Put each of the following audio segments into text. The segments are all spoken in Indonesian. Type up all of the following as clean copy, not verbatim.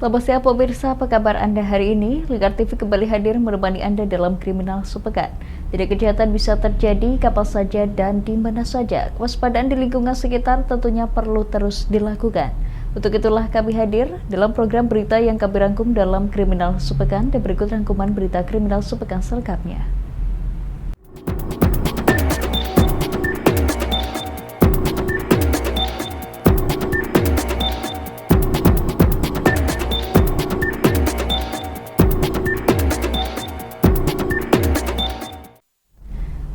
Selamat siang pemirsa, apa kabar Anda hari ini? Lingkar TV kembali hadir menemani Anda dalam Kriminal Sepekan. Jadi kejahatan bisa terjadi kapan saja dan di mana saja. Kewaspadaan di lingkungan sekitar tentunya perlu terus dilakukan. Untuk itulah kami hadir dalam program berita yang kami rangkum dalam Kriminal Sepekan dan berikut rangkuman berita Kriminal Sepekan selengkapnya.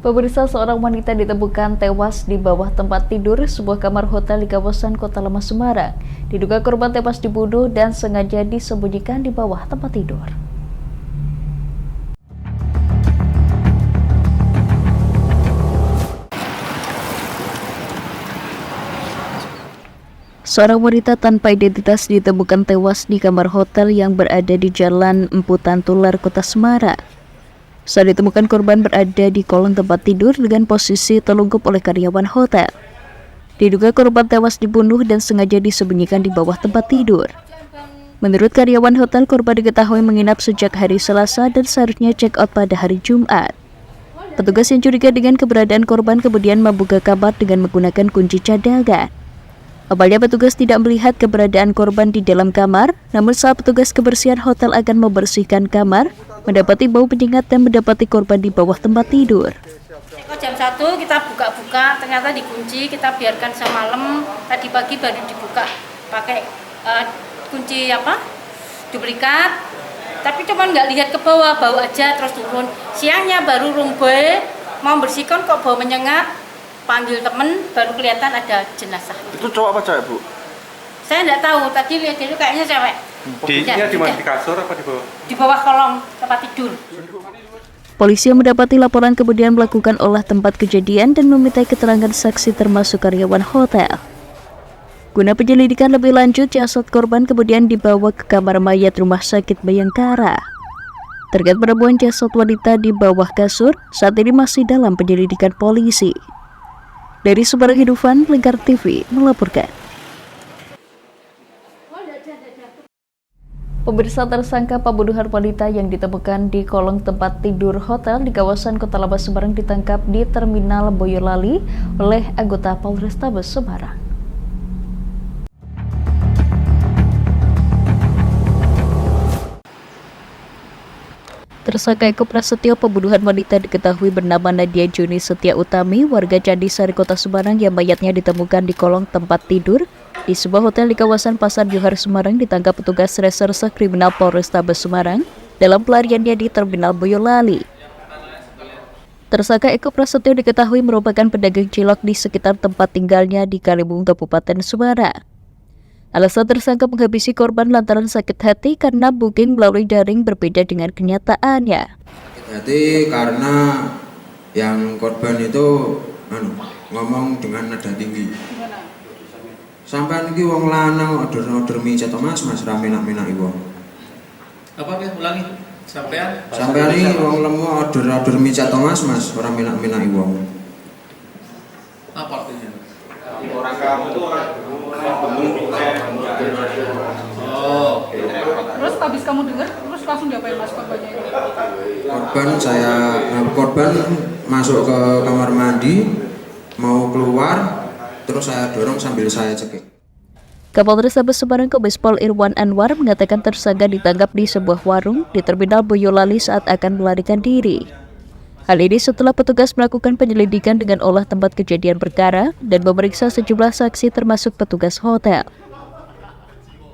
Pemirsa, seorang wanita ditemukan tewas di bawah tempat tidur sebuah kamar hotel di kawasan Kota Lama, Semarang. Diduga korban tewas dibunuh dan sengaja disembunyikan di bawah tempat tidur. Seorang wanita tanpa identitas ditemukan tewas di kamar hotel yang berada di Jalan Empu Tantular, Kota Semarang. Saat ditemukan, korban berada di kolong tempat tidur dengan posisi telungkup oleh karyawan hotel. Diduga korban tewas dibunuh dan sengaja disembunyikan di bawah tempat tidur. Menurut karyawan hotel, korban diketahui menginap sejak hari Selasa dan seharusnya check out pada hari Jumat. Petugas yang curiga dengan keberadaan korban kemudian membuka kamar dengan menggunakan kunci cadangan. Awalnya petugas tidak melihat keberadaan korban di dalam kamar, namun saat petugas kebersihan hotel akan membersihkan kamar, mendapati bau menyengat dan mendapati korban di bawah tempat tidur. Jam 1 kita buka-buka, ternyata dikunci, kita biarkan semalam, tadi pagi baru dibuka pakai kunci duplikat, tapi cuma nggak lihat ke bawah, bau aja terus turun. Siangnya baru rumbai, mau bersihkan kok bau menyengat. Panggil temen, baru kelihatan ada jenazah. Itu cowok apa cewek, Bu? Saya nggak tahu, tadi lihat itu kayaknya cewek. Di mana, di kasur apa di bawah? Di bawah kolong tempat tidur. Polisi yang mendapati laporan kemudian melakukan olah tempat kejadian dan meminta keterangan saksi termasuk karyawan hotel. Guna penyelidikan lebih lanjut, jasad korban kemudian dibawa ke kamar mayat Rumah Sakit Bayangkara. Terkait penemuan jasad wanita di bawah kasur, saat ini masih dalam penyelidikan polisi. Dari Semarang Hidupan, Lingkar TV melaporkan. Pemirsa, tersangka pembunuhan wanita yang ditemukan di kolong tempat tidur hotel di kawasan Kota Lama, Semarang ditangkap di Terminal Boyolali oleh anggota Polrestabes Semarang. Tersangka Eko Prasetyo pembunuhan wanita diketahui bernama Nadia Juni Setia Utami, warga Candisari, Kota Semarang, yang mayatnya ditemukan di kolong tempat tidur di sebuah hotel di kawasan Pasar Johar, Semarang, ditangkap petugas reserse kriminal Polrestabes Semarang dalam pelariannya di Terminal Boyolali. Tersangka Eko Prasetyo diketahui merupakan pedagang cilok di sekitar tempat tinggalnya di Kaliwung, Kabupaten Semarang. Alasan tersangka menghabisi korban lantaran sakit hati karena booking melalui daring berbeda dengan kenyataannya. Sakit hati karena yang korban itu ngomong dengan nada tinggi. Sampai niki wong lanang order mie ceto mas rame-rame wong. Apa ya, ulangi? Sampean ini wong lemu order mie ceto mas ora menak-menak wong. apa artinya? Orang kamu tuh orang Oh, Terus habis kamu dengar, terus langsung diapain mas korbannya itu? Korban masuk ke kamar mandi, mau keluar, terus saya dorong sambil saya cekik. Kapolres Semarang Kombes Pol Irwan Anwar mengatakan tersangka ditangkap di sebuah warung di Terminal Boyolali saat akan melarikan diri. Hal ini setelah petugas melakukan penyelidikan dengan olah tempat kejadian perkara dan memeriksa sejumlah saksi termasuk petugas hotel.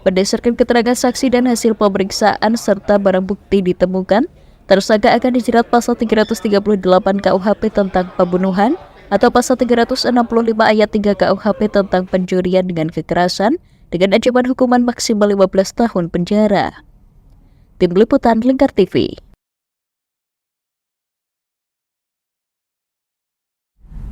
Berdasarkan keterangan saksi dan hasil pemeriksaan serta barang bukti ditemukan, tersangka akan dijerat pasal 338 KUHP tentang pembunuhan atau pasal 365 ayat 3 KUHP tentang pencurian dengan kekerasan dengan ancaman hukuman maksimal 15 tahun penjara. Tim Liputan Lingkar TV.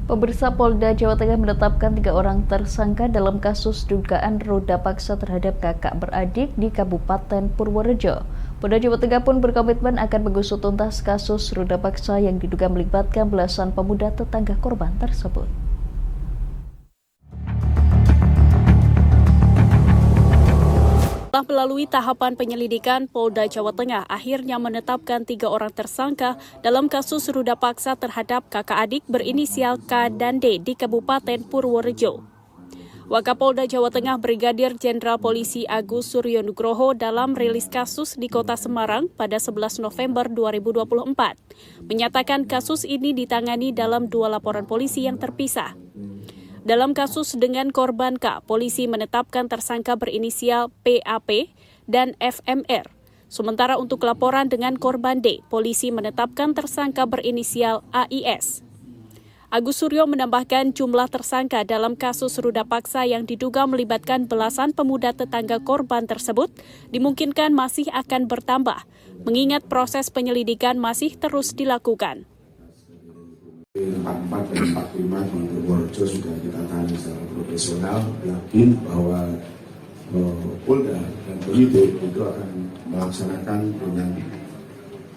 Pemirsa, Polda Jawa Tengah menetapkan 3 orang tersangka dalam kasus dugaan ruda paksa terhadap kakak beradik di Kabupaten Purworejo. Polda Jawa Tengah pun berkomitmen akan mengusut tuntas kasus ruda paksa yang diduga melibatkan belasan pemuda tetangga korban tersebut. Setelah melalui tahapan penyelidikan, Polda Jawa Tengah akhirnya menetapkan 3 orang tersangka dalam kasus ruda paksa terhadap kakak adik berinisial K dan D di Kabupaten Purworejo. Wakapolda Jawa Tengah Brigadir Jenderal Polisi Agus Suryo Nugroho dalam rilis kasus di Kota Semarang pada 11 November 2024 menyatakan kasus ini ditangani dalam 2 laporan polisi yang terpisah. Dalam kasus dengan korban K, polisi menetapkan tersangka berinisial PAP dan FMR. Sementara untuk laporan dengan korban D, polisi menetapkan tersangka berinisial AIS. Agus Suryo menambahkan jumlah tersangka dalam kasus ruda paksa yang diduga melibatkan belasan pemuda tetangga korban tersebut dimungkinkan masih akan bertambah, mengingat proses penyelidikan masih terus dilakukan. 44 dan 45 di Purworejo sudah kita tangani secara profesional, yakin bahwa Polda dan penyidik itu akan melaksanakan dengan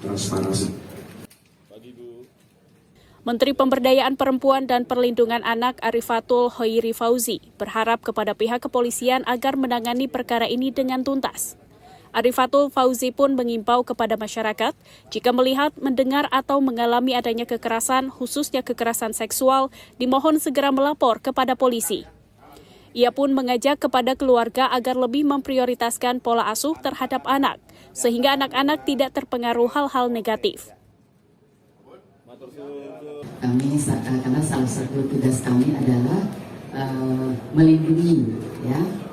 transparansi. Menteri Pemberdayaan Perempuan dan Perlindungan Anak Arifatul Hoiri Fauzi berharap kepada pihak kepolisian agar menangani perkara ini dengan tuntas. Arifatul Fauzi pun mengimbau kepada masyarakat jika melihat, mendengar atau mengalami adanya kekerasan, khususnya kekerasan seksual, dimohon segera melapor kepada polisi. Ia pun mengajak kepada keluarga agar lebih memprioritaskan pola asuh terhadap anak, sehingga anak-anak tidak terpengaruh hal-hal negatif. Kami, karena salah satu tugas kami adalah melindungi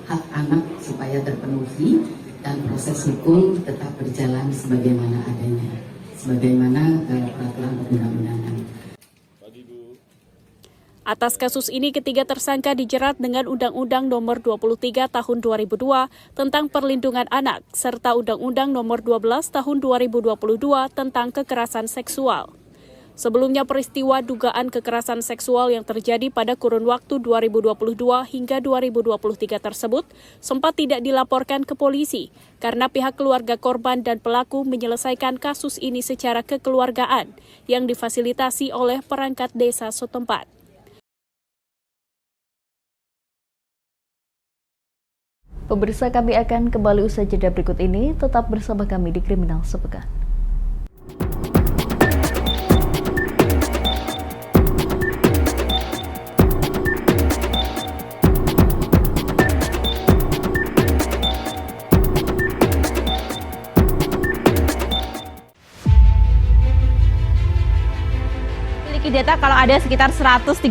hak anak supaya terpenuhi dan proses hukum tetap berjalan sebagaimana adanya, sebagaimana peraturan perundang-undangan. Atas kasus ini, ketiga tersangka dijerat dengan Undang-Undang Nomor 23 Tahun 2002 tentang Perlindungan Anak serta Undang-Undang Nomor 12 Tahun 2022 tentang Kekerasan Seksual. Sebelumnya, peristiwa dugaan kekerasan seksual yang terjadi pada kurun waktu 2022 hingga 2023 tersebut sempat tidak dilaporkan ke polisi karena pihak keluarga korban dan pelaku menyelesaikan kasus ini secara kekeluargaan yang difasilitasi oleh perangkat desa setempat. Pemirsa, kami akan kembali usai jeda berikut ini. Tetap bersama kami di Kriminal Sepekan. Data kalau ada sekitar 130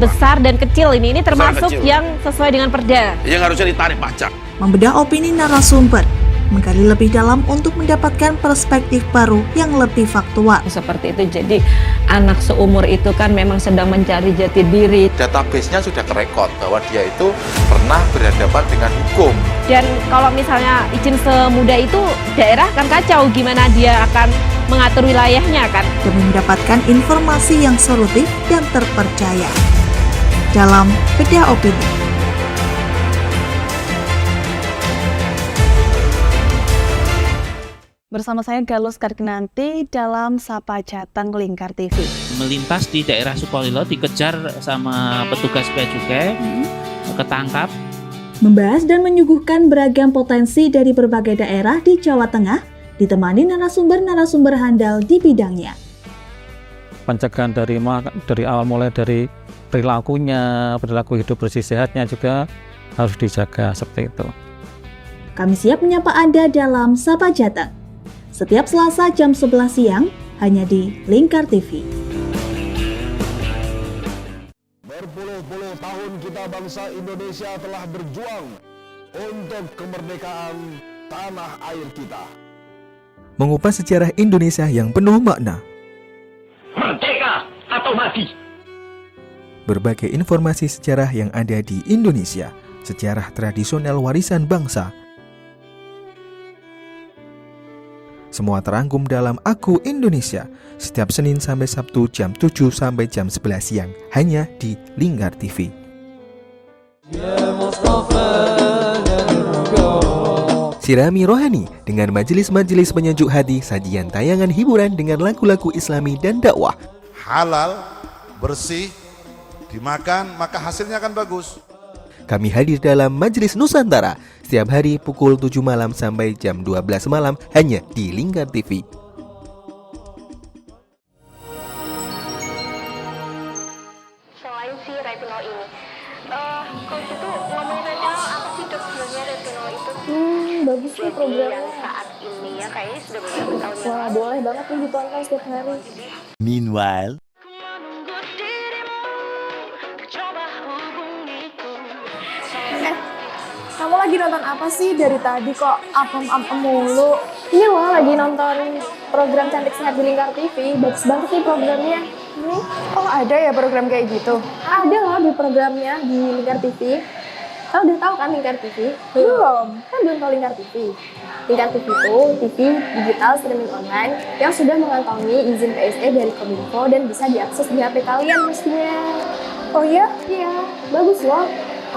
besar dan kecil ini termasuk kecil yang sesuai dengan perda yang harusnya ditarik pajak. Membedah opini narasumber, menggali lebih dalam untuk mendapatkan perspektif baru yang lebih faktual. Seperti itu, jadi anak seumur itu kan memang sedang mencari jati diri. Database-nya sudah kerekod bahwa dia itu pernah berhadapan dengan hukum. Dan kalau misalnya izin semudah itu, daerah akan kacau gimana dia akan mengatur wilayahnya kan. Demi mendapatkan informasi yang solutif dan terpercaya. Dalam Bedah Opini. Bersama saya Galus Karkinanti dalam Sapa Jateng Lingkar TV. Melintas di daerah Sukolilo dikejar sama petugas bea cukai, ketangkap. Membahas dan menyuguhkan beragam potensi dari berbagai daerah di Jawa Tengah, ditemani narasumber-narasumber handal di bidangnya. Pencegahan dari awal mulai dari perilakunya, perilaku hidup bersih sehatnya juga harus dijaga seperti itu. Kami siap menyapa Anda dalam Sapa Jateng. Setiap Selasa jam 11 siang, hanya di Lingkar TV. Berpuluh-puluh tahun kita bangsa Indonesia telah berjuang untuk kemerdekaan tanah air kita. Mengupas sejarah Indonesia yang penuh makna. Merdeka atau mati. Berbagai informasi sejarah yang ada di Indonesia, sejarah tradisional warisan bangsa. Semua terangkum dalam Aku Indonesia, setiap Senin sampai Sabtu jam 7 sampai jam 11 siang, hanya di Lingkar TV. Sirami rohani dengan majelis-majelis penyejuk hati, sajian tayangan hiburan dengan lagu-lagu Islami dan dakwah. Halal, bersih, dimakan, maka hasilnya akan bagus. Kami hadir dalam Majelis Nusantara setiap hari pukul 7 malam sampai jam 12 malam hanya di Lingkar TV. Selain si retinol ini, kalau gitu ngomongin retinol, apa sih dok sebenarnya retinol itu? Bagus nih programnya. Yang saat ini ya kayaknya sudah beberapa tahun yang Wah, lalu. boleh banget nih ditonton setiap hari. Meanwhile, Kamu lagi nonton apa sih dari tadi kok apem-apem mulu? Ini loh lagi nonton program Cantik Sehat di Lingkar TV. Bagus banget nih programnya. Oh ada ya program kayak gitu? Ada loh di programnya di Lingkar TV. Kamu udah tahu kan Lingkar TV? Belum. Kan belum tahu Lingkar TV. Lingkar TV itu TV digital streaming online yang sudah mengantongi izin PSE dari Kominfo dan bisa diakses di HP kalian mestinya. Oh iya? Iya, bagus loh.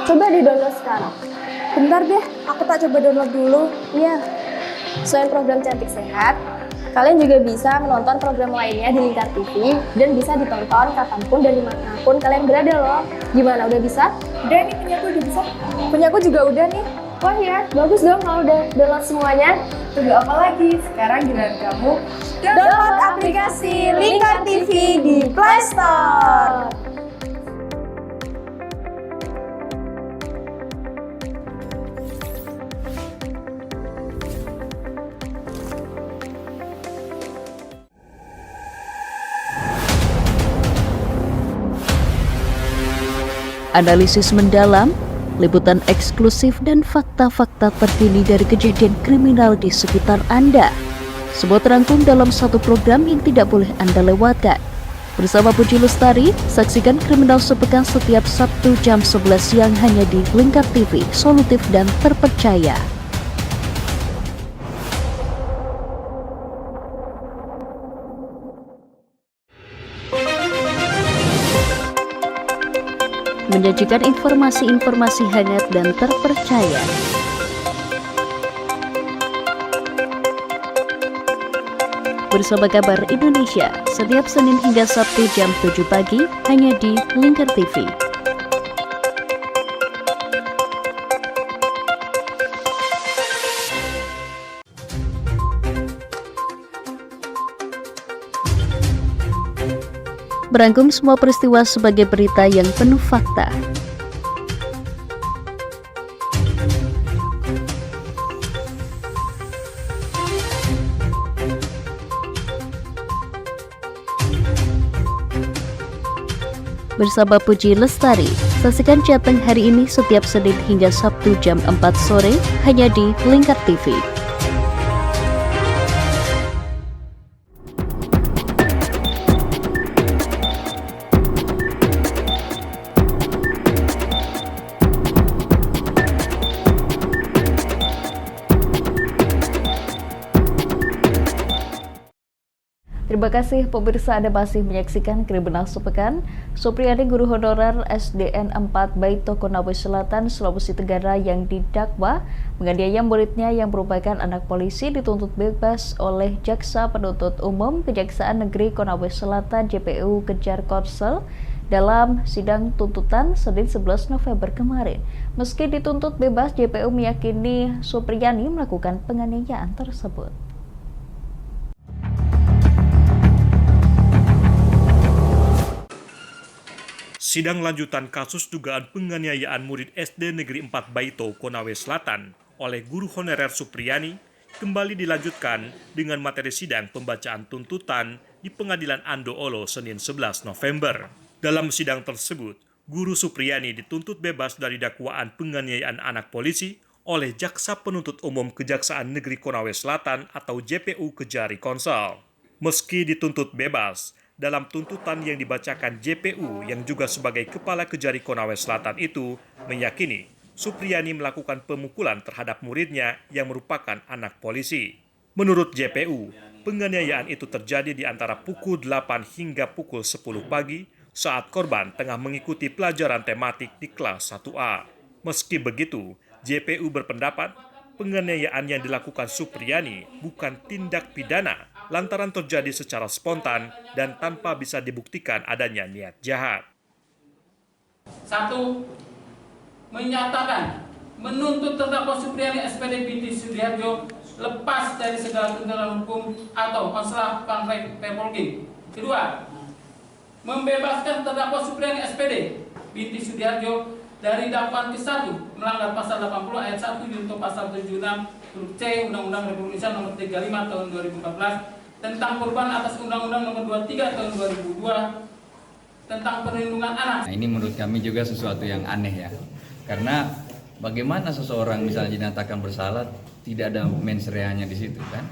Coba di-download sekarang. Bentar deh, aku tak coba download dulu. Iya. Selain program Cantik Sehat, kalian juga bisa menonton program lainnya di Lingkar TV dan bisa ditonton kapanpun dan dimanapun kalian berada loh. Gimana, udah bisa? Udah nih, punyaku udah bisa. Punyaku juga udah nih. Wah ya, bagus dong kalau udah download semuanya. Tunggu apa lagi? Sekarang giliran kamu download aplikasi Lingkar TV di Play Store. Analisis mendalam, liputan eksklusif dan fakta-fakta terkini dari kejadian kriminal di sekitar Anda. Semua terangkum dalam satu program yang tidak boleh Anda lewatkan. Bersama Puji Lestari, saksikan Kriminal Sepekan setiap Sabtu jam 11 siang hanya di Lingkar TV, solutif dan terpercaya. Menyajikan informasi-informasi hangat dan terpercaya. Bersama Kabar Indonesia, setiap Senin hingga Sabtu jam 7 pagi, hanya di Lingkar TV. Merangkum semua peristiwa sebagai berita yang penuh fakta. Bersama Puji Lestari, saksikan Jateng hari ini setiap Senin hingga Sabtu jam 4 sore hanya di Lingkar TV. Terima kasih pemirsa, Anda masih menyaksikan Kriminal Sepekan. Supriyani, guru honorer SDN 4 Baito Konawe Selatan, Sulawesi Tenggara yang didakwa menganiaya muridnya yang merupakan anak polisi dituntut bebas oleh Jaksa Penuntut Umum Kejaksaan Negeri Konawe Selatan JPU Kejar Korsel dalam sidang tuntutan Senin 11 November kemarin. Meski dituntut bebas, JPU meyakini Supriyani melakukan penganiayaan tersebut. Sidang lanjutan kasus dugaan penganiayaan murid SD Negeri 4 Baito, Konawe Selatan oleh guru honorer Supriyani kembali dilanjutkan dengan materi sidang pembacaan tuntutan di Pengadilan Ando Olo Senin 11 November. Dalam sidang tersebut, guru Supriyani dituntut bebas dari dakwaan penganiayaan anak polisi oleh Jaksa Penuntut Umum Kejaksaan Negeri Konawe Selatan atau JPU Kejari Korsel. Meski dituntut bebas, dalam tuntutan yang dibacakan JPU yang juga sebagai Kepala Kejari Konawe Selatan itu meyakini Supriyani melakukan pemukulan terhadap muridnya yang merupakan anak polisi. Menurut JPU, penganiayaan itu terjadi di antara pukul 8 hingga pukul 10 pagi saat korban tengah mengikuti pelajaran tematik di kelas 1A. Meski begitu, JPU berpendapat penganiayaan yang dilakukan Supriyani bukan tindak pidana lantaran terjadi secara spontan dan tanpa bisa dibuktikan adanya niat jahat. 1. menyatakan menuntut terdakwa Supriyani SPD binti Sudiharjo lepas dari segala tuntutan hukum atau masalah Polri. Kedua, membebaskan terdakwa Supriyani SPD binti Sudiharjo dari dakwaan ke-1 melanggar pasal 80 ayat 1 junto pasal 76 huruf C Undang-Undang Republik Indonesia nomor 35 tahun 2014 tentang korban atas Undang-Undang nomor 23 tahun 2002 tentang perlindungan anak. Nah, ini menurut kami juga sesuatu yang aneh ya. Karena bagaimana seseorang misalnya dinyatakan bersalah tidak ada mens reanya di situ kan.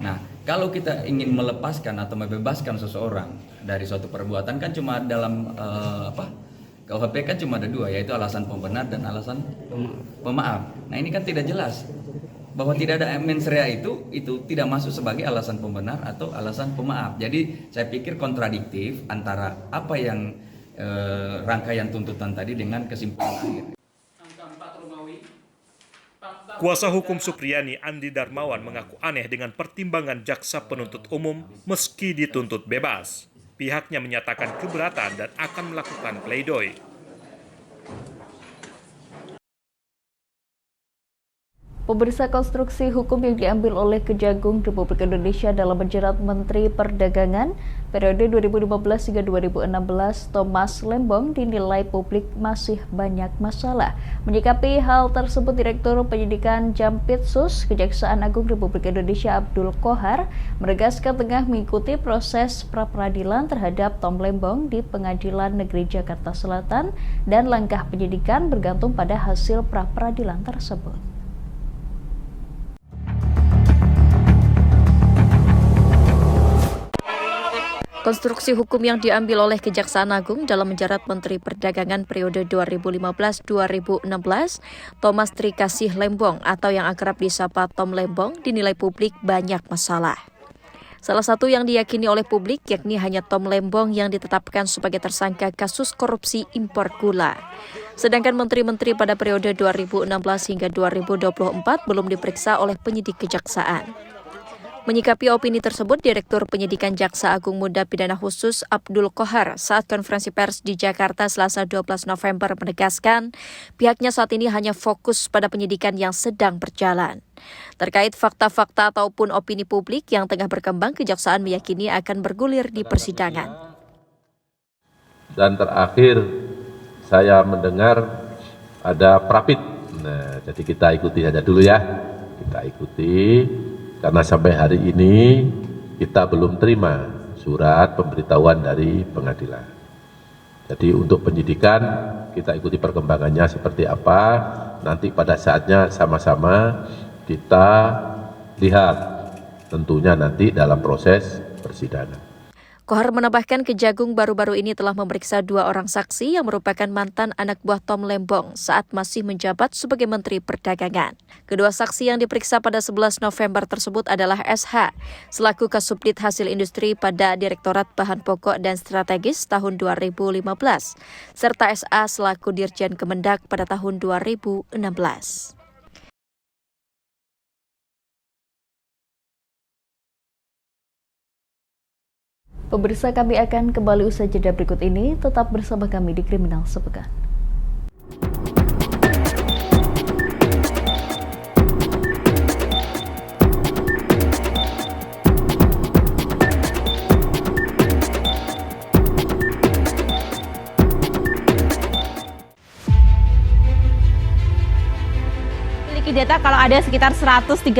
Nah, kalau kita ingin melepaskan atau membebaskan seseorang dari suatu perbuatan kan cuma dalam KUHP kan cuma ada dua, yaitu alasan pembenar dan alasan pemaaf. Nah, ini kan tidak jelas bahwa tidak ada mens rea itu tidak masuk sebagai alasan pembenar atau alasan pemaaf. Jadi saya pikir kontradiktif antara apa yang rangkaian tuntutan tadi dengan kesimpulan akhir. Kuasa hukum Supriyani Andi Darmawan mengaku aneh dengan pertimbangan jaksa penuntut umum meski dituntut bebas. Pihaknya menyatakan keberatan dan akan melakukan pledoi. Pemirsa, konstruksi hukum yang diambil oleh Kejagung Republik Indonesia dalam menjerat Menteri Perdagangan periode 2015 hingga 2016 Thomas Lembong dinilai publik masih banyak masalah. Menyikapi hal tersebut, Direktur Penyidikan Jampitsus Kejaksaan Agung Republik Indonesia Abdul Qohar menegaskan tengah mengikuti proses pra-peradilan terhadap Tom Lembong di Pengadilan Negeri Jakarta Selatan dan langkah penyidikan bergantung pada hasil pra-peradilan tersebut. Konstruksi hukum yang diambil oleh Kejaksaan Agung dalam menjerat Menteri Perdagangan periode 2015-2016, Thomas Trikasih Lembong atau yang akrab disapa Tom Lembong dinilai publik banyak masalah. Salah satu yang diyakini oleh publik yakni hanya Tom Lembong yang ditetapkan sebagai tersangka kasus korupsi impor gula. Sedangkan menteri-menteri pada periode 2016 hingga 2024 belum diperiksa oleh penyidik kejaksaan. Menyikapi opini tersebut, Direktur Penyidikan Jaksa Agung Muda Pidana Khusus Abdul Qohar saat konferensi pers di Jakarta Selasa 12 November menegaskan pihaknya saat ini hanya fokus pada penyidikan yang sedang berjalan. Terkait fakta-fakta ataupun opini publik yang tengah berkembang, Kejaksaan meyakini akan bergulir di persidangan. Dan terakhir saya mendengar ada prapit. Nah, jadi kita ikuti saja dulu ya. Kita ikuti. Karena sampai hari ini kita belum terima surat pemberitahuan dari pengadilan. Jadi untuk penyidikan kita ikuti perkembangannya seperti apa. Nanti pada saatnya sama-sama kita lihat tentunya nanti dalam proses persidangan. Qohar menambahkan Kejagung baru-baru ini telah memeriksa 2 orang saksi yang merupakan mantan anak buah Tom Lembong saat masih menjabat sebagai Menteri Perdagangan. Kedua saksi yang diperiksa pada 11 November tersebut adalah SH, selaku Kasubdit Hasil Industri pada Direktorat Bahan Pokok dan Strategis tahun 2015, serta SA selaku Dirjen Kemendak pada tahun 2016. Pemirsa, kami akan kembali usai jeda berikut ini. Tetap bersama kami di Kriminal Sepekan. Data kalau ada sekitar 130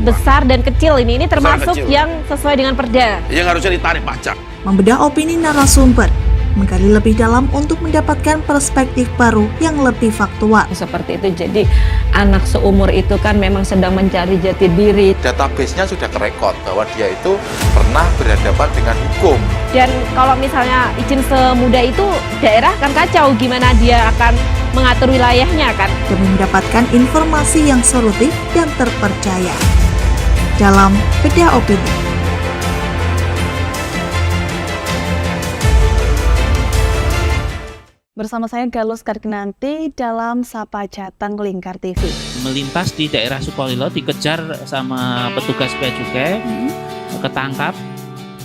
besar dan kecil ini termasuk kecil. yang sesuai dengan perda yang harusnya ditarik pajak. Membedah opini narasumber, menggali lebih dalam untuk mendapatkan perspektif baru yang lebih faktual. Seperti itu, jadi anak seumur itu kan memang sedang mencari jati diri. Database-nya sudah kerekod bahwa dia itu pernah berhadapan dengan hukum. Dan kalau misalnya izin semudah itu, daerah akan kacau gimana dia akan mengatur wilayahnya kan. Demi mendapatkan informasi yang solutif dan terpercaya. Dalam Bedah Opini. Bersama saya Galus Karkinanti dalam Sapa Jateng Lingkar TV. Melintas di daerah Sukolilo dikejar sama petugas bea cukai, ketangkap.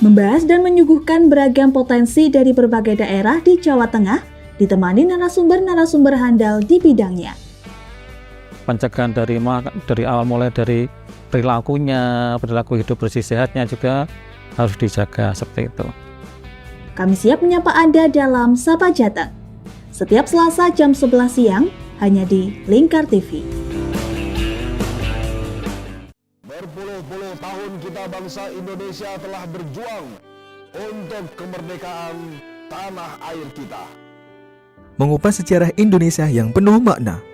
Membahas dan menyuguhkan beragam potensi dari berbagai daerah di Jawa Tengah, ditemani narasumber-narasumber handal di bidangnya. Pencegahan dari awal mulai dari perilaku hidup bersih sehatnya juga harus dijaga seperti itu. Kami siap menyapa Anda dalam Sapa Jateng. Setiap Selasa jam 11 siang hanya di Lingkar TV. Berpuluh-puluh tahun kita bangsa Indonesia telah berjuang untuk kemerdekaan tanah air kita. Mengupas sejarah Indonesia yang penuh makna.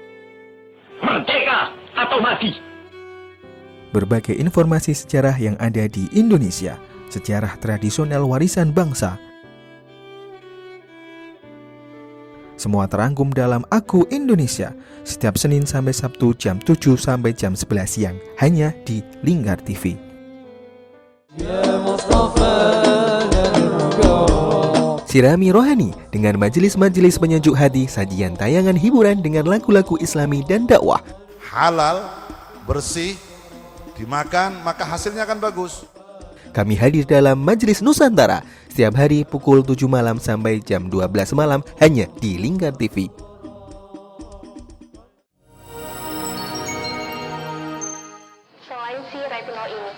Merdeka atau mati. Berbagai informasi sejarah yang ada di Indonesia, sejarah tradisional warisan bangsa. Semua terangkum dalam Aku Indonesia, setiap Senin sampai Sabtu jam 7 sampai jam 11 siang, hanya di Lingkar TV. Sirami rohani dengan majelis-majelis penyejuk hati, sajian tayangan hiburan dengan lagu-lagu Islami dan dakwah. Halal, bersih, dimakan maka hasilnya akan bagus. Kami hadir dalam Majelis Nusantara setiap hari pukul 7 malam sampai jam 12 malam hanya di Lingkar TV. Selain si retinol ini,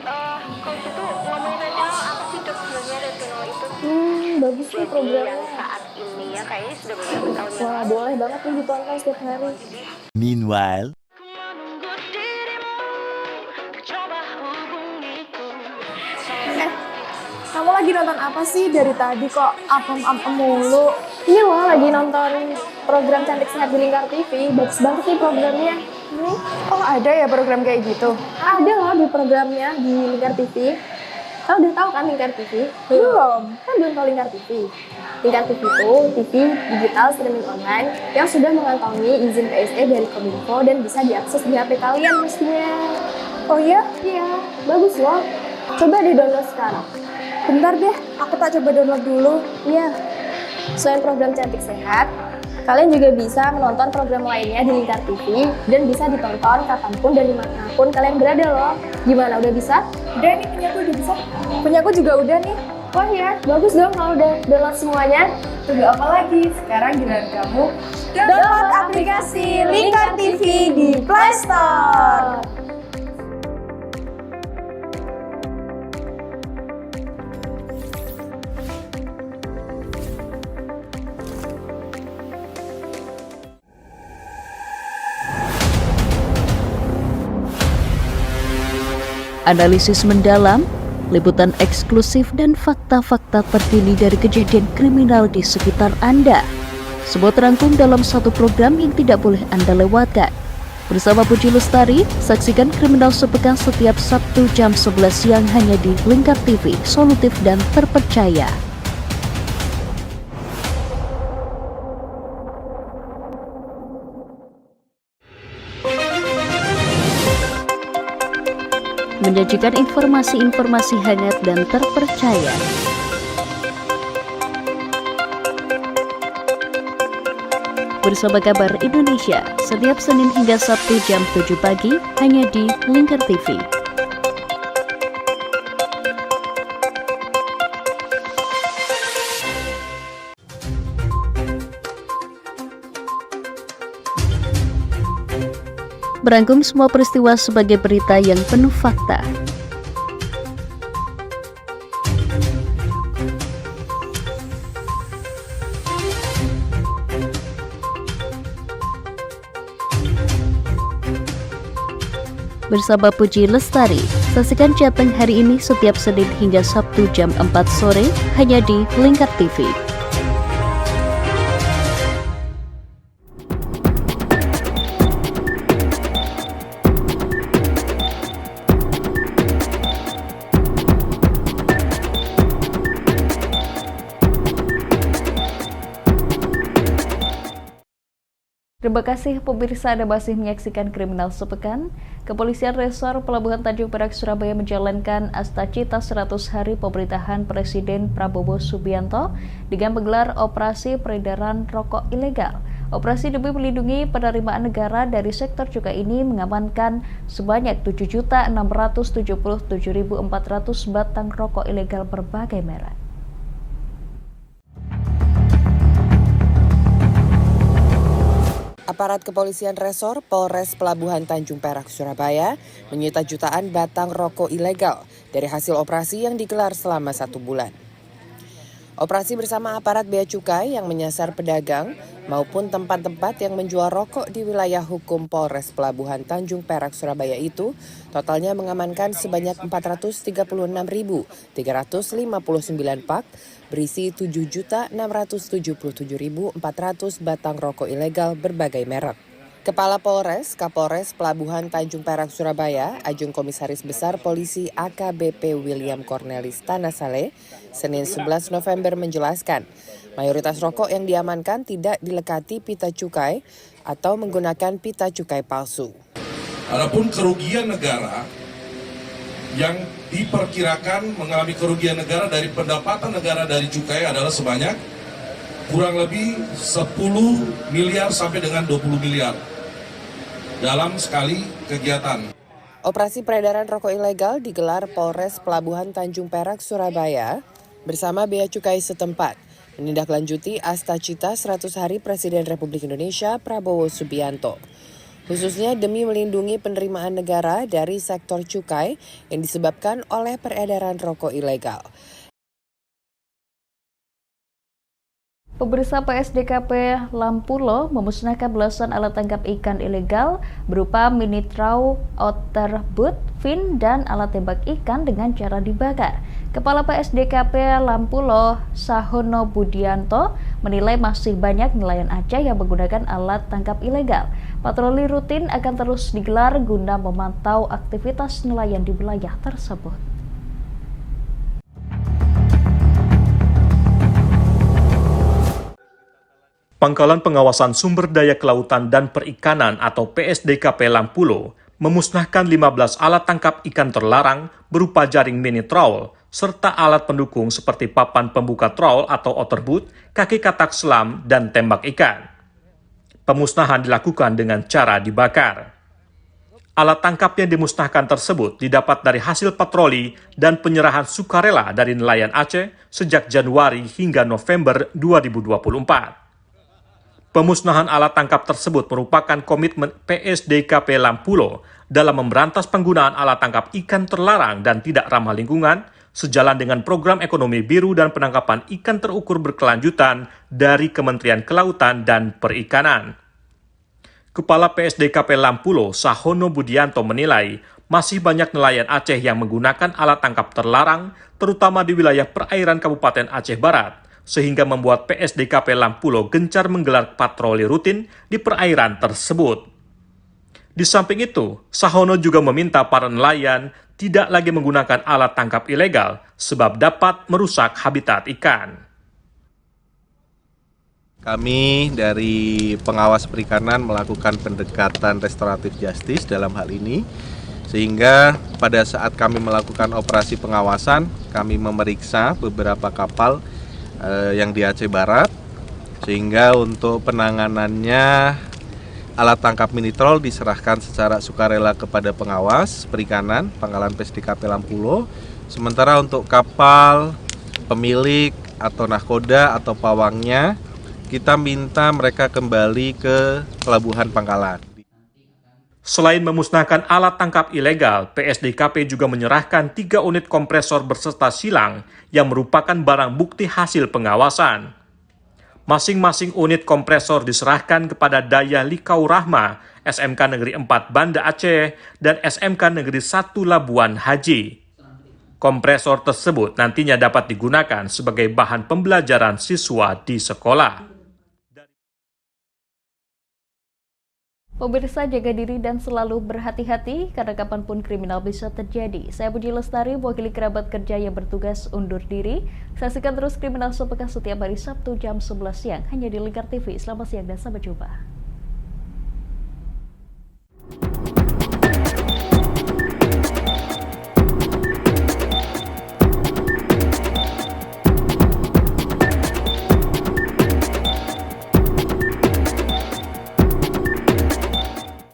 kalau gitu ngomongin retinol apa sih dok sebenarnya retinol itu? Bagus nih programnya. Yang saat ini ya kayaknya sudah bertahun-tahun. Wah, boleh banget nih ditonton setiap hari. Meanwhile, Kamu lagi nonton apa sih dari tadi kok apem-apem mulu? Ini loh lagi nonton program Cantik Sehat di Lingkar TV. Bagus banget nih programnya. Oh ada ya program kayak gitu? Ada loh di programnya di Lingkar TV. Kamu udah tahu kan Lingkar TV? Belum. Kan belum tahu Lingkar TV. Lingkar TV itu TV digital streaming online yang sudah mengantongi izin PSE dari Kominfo dan bisa diakses di HP kalian mestinya. Oh iya? Iya, bagus loh. Coba di download sekarang. Bentar deh, aku tak coba download dulu. Iya. Selain program Cantik Sehat, kalian juga bisa menonton program lainnya di Lingkar TV dan bisa ditonton kapanpun dan dimanapun kalian berada loh. Gimana, udah bisa? Udah nih, punyaku udah bisa. Punyaku juga udah nih. Wah ya, bagus dong kalau udah download semuanya. Tunggu apa lagi? Sekarang giliran kamu download aplikasi Lingkar TV di Play Store. Analisis mendalam, liputan eksklusif dan fakta-fakta terkini dari kejadian kriminal di sekitar Anda. Semua terangkum dalam satu program yang tidak boleh Anda lewatkan. Bersama Puji Lestari, saksikan Kriminal Sepekan setiap Sabtu jam 11 siang hanya di Lingkar TV, solutif dan terpercaya. Menyajikan informasi-informasi hangat dan terpercaya. Bersama Kabar Indonesia, setiap Senin hingga Sabtu jam 7 pagi, hanya di Lingkar TV. Merangkum semua peristiwa sebagai berita yang penuh fakta. Bersama Puji Lestari, saksikan Jateng hari ini setiap Senin hingga Sabtu jam 4 sore hanya di Lingkar TV. Terima kasih pemirsa, Anda masih menyaksikan Kriminal Sepekan. Kepolisian Resor Pelabuhan Tanjung Perak Surabaya menjalankan Astacita 100 Hari Pemerintahan Presiden Prabowo Subianto dengan menggelar operasi peredaran rokok ilegal. Operasi demi melindungi penerimaan negara dari sektor cukai ini mengamankan sebanyak 7.677.400 batang rokok ilegal berbagai merek. Aparat Kepolisian Resor Polres Pelabuhan Tanjung Perak, Surabaya menyita jutaan batang rokok ilegal dari hasil operasi yang digelar selama 1 bulan. Operasi bersama aparat Bea Cukai yang menyasar pedagang maupun tempat-tempat yang menjual rokok di wilayah hukum Polres Pelabuhan Tanjung Perak, Surabaya itu totalnya mengamankan sebanyak 436.359 pak berisi 7.677.400 batang rokok ilegal berbagai merek. Kepala Polres, Kapolres Pelabuhan Tanjung Perak, Surabaya, Ajung Komisaris Besar Polisi AKBP William Cornelis Tanasale, Senin 11 November menjelaskan, mayoritas rokok yang diamankan tidak dilekati pita cukai atau menggunakan pita cukai palsu. Adapun kerugian negara yang diperkirakan mengalami kerugian negara dari pendapatan negara dari cukai adalah sebanyak kurang lebih 10 miliar sampai dengan 20 miliar. Dalam sekali kegiatan. Operasi peredaran rokok ilegal digelar Polres Pelabuhan Tanjung Perak, Surabaya bersama Bea Cukai setempat, menindaklanjuti Asta Cita 100 Hari Presiden Republik Indonesia Prabowo Subianto, khususnya demi melindungi penerimaan negara dari sektor cukai yang disebabkan oleh peredaran rokok ilegal. Pemirsa, PSDKP Lampulo memusnahkan belasan alat tangkap ikan ilegal berupa mini trawl, otter boot, fin, dan alat tembak ikan dengan cara dibakar. Kepala PSDKP Lampulo, Sahono Budianto, menilai masih banyak nelayan Aceh yang menggunakan alat tangkap ilegal. Patroli rutin akan terus digelar guna memantau aktivitas nelayan di wilayah tersebut. Pangkalan Pengawasan Sumber Daya Kelautan dan Perikanan atau PSDKP Lampulo memusnahkan 15 alat tangkap ikan terlarang berupa jaring mini trawl, serta alat pendukung seperti papan pembuka trawl atau otterboot, kaki katak selam, dan tembak ikan. Pemusnahan dilakukan dengan cara dibakar. Alat tangkap yang dimusnahkan tersebut didapat dari hasil patroli dan penyerahan sukarela dari nelayan Aceh sejak Januari hingga November 2024. Pemusnahan alat tangkap tersebut merupakan komitmen PSDKP Lampulo dalam memberantas penggunaan alat tangkap ikan terlarang dan tidak ramah lingkungan, sejalan dengan program ekonomi biru dan penangkapan ikan terukur berkelanjutan dari Kementerian Kelautan dan Perikanan. Kepala PSDKP Lampulo, Sahono Budianto, menilai masih banyak nelayan Aceh yang menggunakan alat tangkap terlarang, terutama di wilayah perairan Kabupaten Aceh Barat, sehingga membuat PSDKP Lampulo gencar menggelar patroli rutin di perairan tersebut. Di samping itu, Sahono juga meminta para nelayan tidak lagi menggunakan alat tangkap ilegal sebab dapat merusak habitat ikan. Kami dari pengawas perikanan melakukan pendekatan restoratif justice dalam hal ini, sehingga pada saat kami melakukan operasi pengawasan, kami memeriksa beberapa kapal yang di Aceh Barat, sehingga untuk penanganannya alat tangkap mini trawl diserahkan secara sukarela kepada pengawas perikanan Pangkalan PSDKP Lampulo. Sementara untuk kapal pemilik atau nahkoda atau pawangnya, kita minta mereka kembali ke pelabuhan Pangkalan. Selain memusnahkan alat tangkap ilegal, PSDKP juga menyerahkan 3 unit kompresor berserta silang yang merupakan barang bukti hasil pengawasan. Masing-masing unit kompresor diserahkan kepada Daya Likau Rahma, SMK Negeri 4 Banda Aceh, dan SMK Negeri 1 Labuan Haji. Kompresor tersebut nantinya dapat digunakan sebagai bahan pembelajaran siswa di sekolah. Pemirsa, jaga diri dan selalu berhati-hati karena kapanpun kriminal bisa terjadi. Saya Puji Lestari, mewakili kerabat kerja yang bertugas undur diri. Saksikan terus Kriminal Sepekan setiap hari Sabtu jam 11 siang hanya di Lingkar TV. Selamat siang dan sampai jumpa.